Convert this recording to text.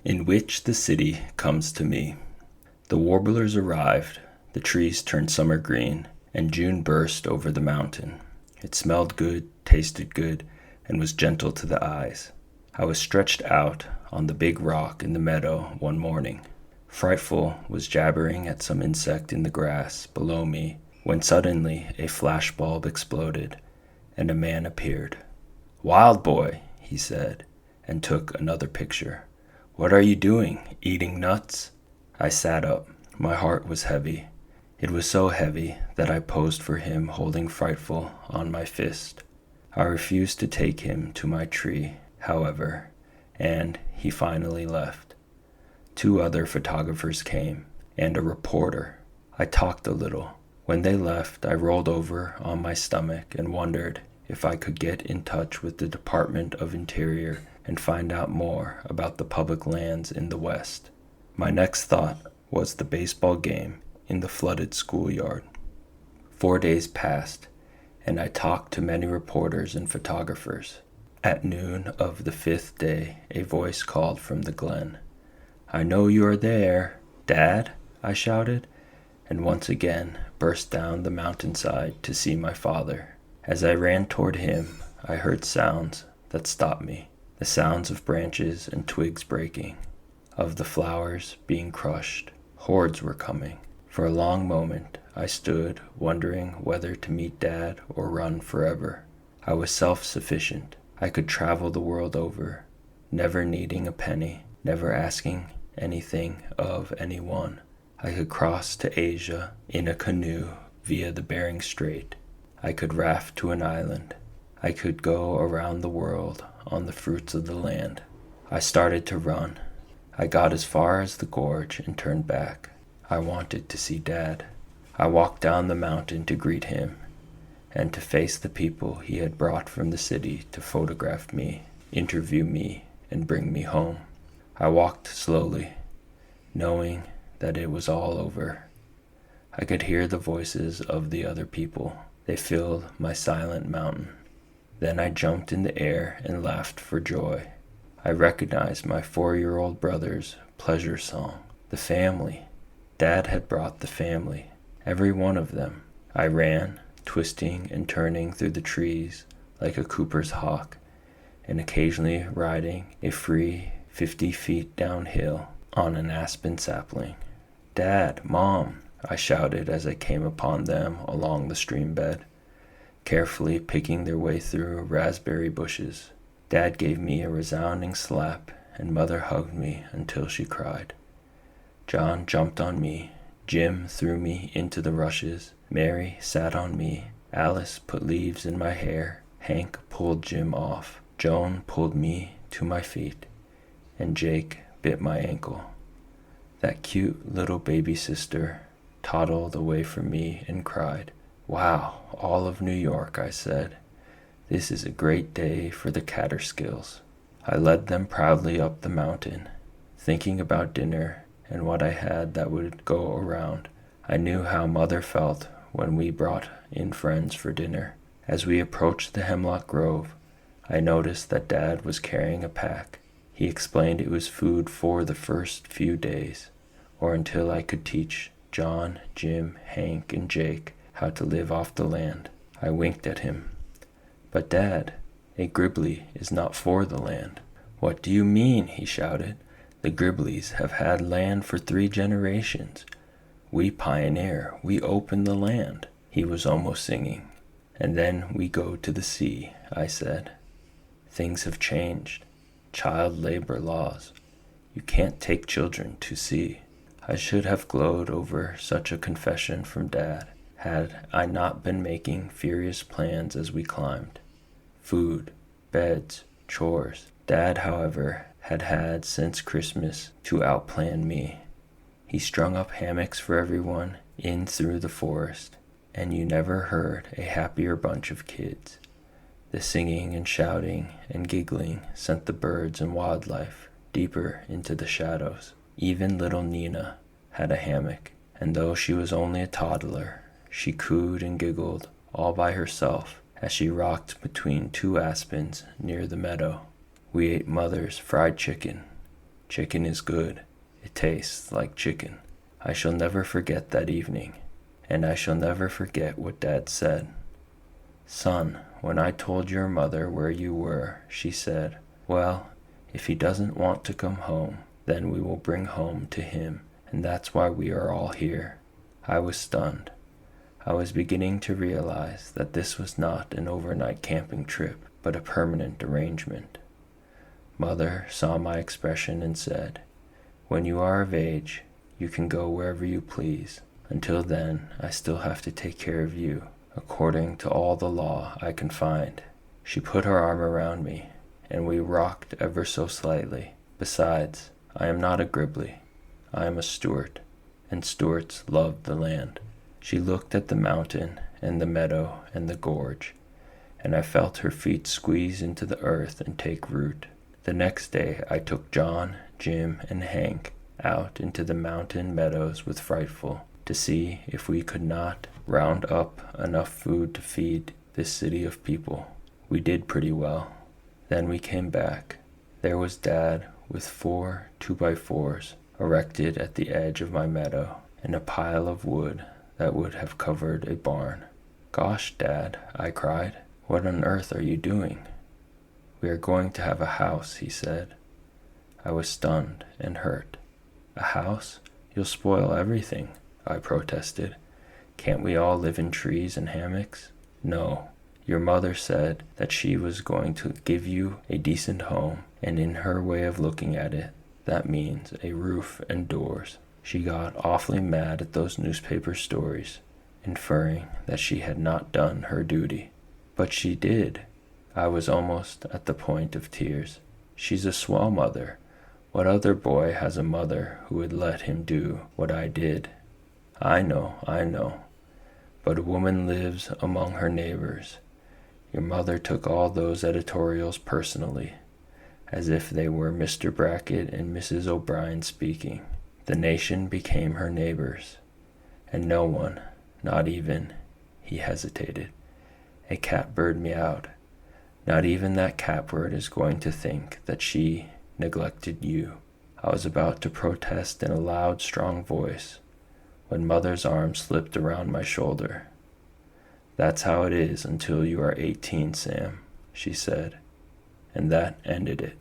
in which the city comes to me. The warblers arrived, the trees turned summer green, and June burst over the mountain. It smelled good, tasted good, and was gentle to the eyes. I was stretched out on the big rock in the meadow one morning. Frightful was jabbering at some insect in the grass below me when suddenly a flash bulb exploded and a man appeared. "Wild Boy," he said, and took another picture. "What are you doing? Eating nuts?" I sat up. My heart was heavy. It was so heavy that I posed for him holding Frightful on my fist. I refused to take him to my tree, however, and he finally left. 2 other photographers came, and a reporter. I talked a little. When they left, I rolled over on my stomach and wondered if I could get in touch with the Department of Interior and find out more about the public lands in the West. My next thought was the baseball game in the flooded schoolyard. 4 days passed, and I talked to many reporters and photographers. At noon of the 5th day, a voice called from the glen. "I know you are there, Dad," I shouted, and once again burst down the mountainside to see my father. As I ran toward him, I heard sounds that stopped me, the sounds of branches and twigs breaking, of the flowers being crushed. Hordes were coming. For a long moment, I stood wondering whether to meet Dad or run forever. I was self-sufficient. I could travel the world over, never needing a penny, never asking anything of anyone. I could cross to Asia in a canoe via the Bering Strait. I could raft to an island. I could go around the world on the fruits of the land. I started to run. I got as far as the gorge and turned back. I wanted to see Dad. I walked down the mountain to greet him and to face the people he had brought from the city to photograph me, interview me, and bring me home. I walked slowly, knowing that it was all over. I could hear the voices of the other people. They filled my silent mountain. Then I jumped in the air and laughed for joy. I recognized my 4-year-old brother's pleasure song. The family. Dad had brought the family. Every one of them. I ran, twisting and turning through the trees like a Cooper's hawk, and occasionally riding a free 50 feet downhill on an aspen sapling. "Dad, Mom," I shouted as I came upon them along the stream bed, carefully picking their way through raspberry bushes. Dad gave me a resounding slap, and Mother hugged me until she cried. John jumped on me. Jim threw me into the rushes. Mary sat on me. Alice put leaves in my hair. Hank pulled Jim off. Joan pulled me to my feet, and Jake bit my ankle. That cute little baby sister toddled away from me and cried. "Wow, all of New York," I said. "This is a great day for the Catterskills." I led them proudly up the mountain, thinking about dinner and what I had that would go around. I knew how Mother felt when we brought in friends for dinner. As we approached the hemlock grove, I noticed that Dad was carrying a pack. He explained it was food for the first few days, or until I could teach John, Jim, Hank, and Jake how to live off the land. I winked at him. "But Dad, a Gribbly is not for the land." "What do you mean?" he shouted. "The Gribblies have had land for 3 generations. We pioneer, we open the land." He was almost singing. "And then we go to the sea," I said. "Things have changed. Child labor laws. You can't take children to sea." I should have glowed over such a confession from Dad, had I not been making furious plans as we climbed. Food, beds, chores. Dad, however, had since Christmas to outplan me. He strung up hammocks for everyone in through the forest, and you never heard a happier bunch of kids. The singing and shouting and giggling sent the birds and wildlife deeper into the shadows. Even little Nina had a hammock, and though she was only a toddler, she cooed and giggled all by herself as she rocked between 2 aspens near the meadow. We ate Mother's fried chicken. Chicken is good. It tastes like chicken. I shall never forget that evening, and I shall never forget what Dad said. Son, when I told your mother where you were, she said, well, if he doesn't want to come home, then we will bring home to him, and that's why we are all here. I was stunned. I was beginning to realize that this was not an overnight camping trip, but a permanent arrangement. Mother saw my expression and said, when you are of age, you can go wherever you please. Until then, I still have to take care of you, according to all the law I can find. She put her arm around me, and we rocked ever so slightly. Besides, I am not a Gribbly. I am a Stuart, and Stuarts love the land. She looked at the mountain and the meadow and the gorge, and I felt her feet squeeze into the earth and take root. The next day I took John, Jim, and Hank out into the mountain meadows with Frightful to see if we could not round up enough food to feed this city of people. We did pretty well. Then we came back. There was Dad with 4 2x4s erected at the edge of my meadow and a pile of wood that would have covered a barn. Gosh, Dad, I cried. What on earth are you doing? We are going to have a house, he said. I was stunned and hurt. A house? You'll spoil everything, I protested. Can't we all live in trees and hammocks? No. Your mother said that she was going to give you a decent home, and in her way of looking at it, that means a roof and doors. She got awfully mad at those newspaper stories, inferring that she had not done her duty. But she did. I was almost at the point of tears. She's a swell mother. What other boy has a mother who would let him do what I did? I know. But a woman lives among her neighbors. Your mother took all those editorials personally, as if they were Mr. Brackett and Mrs. O'Brien speaking. The nation became her neighbors, and no one, not even, he hesitated. A catbird meowed. Not even that catbird is going to think that she neglected you. I was about to protest in a loud, strong voice when Mother's arm slipped around my shoulder. That's how it is until you are 18, Sam, she said, and that ended it.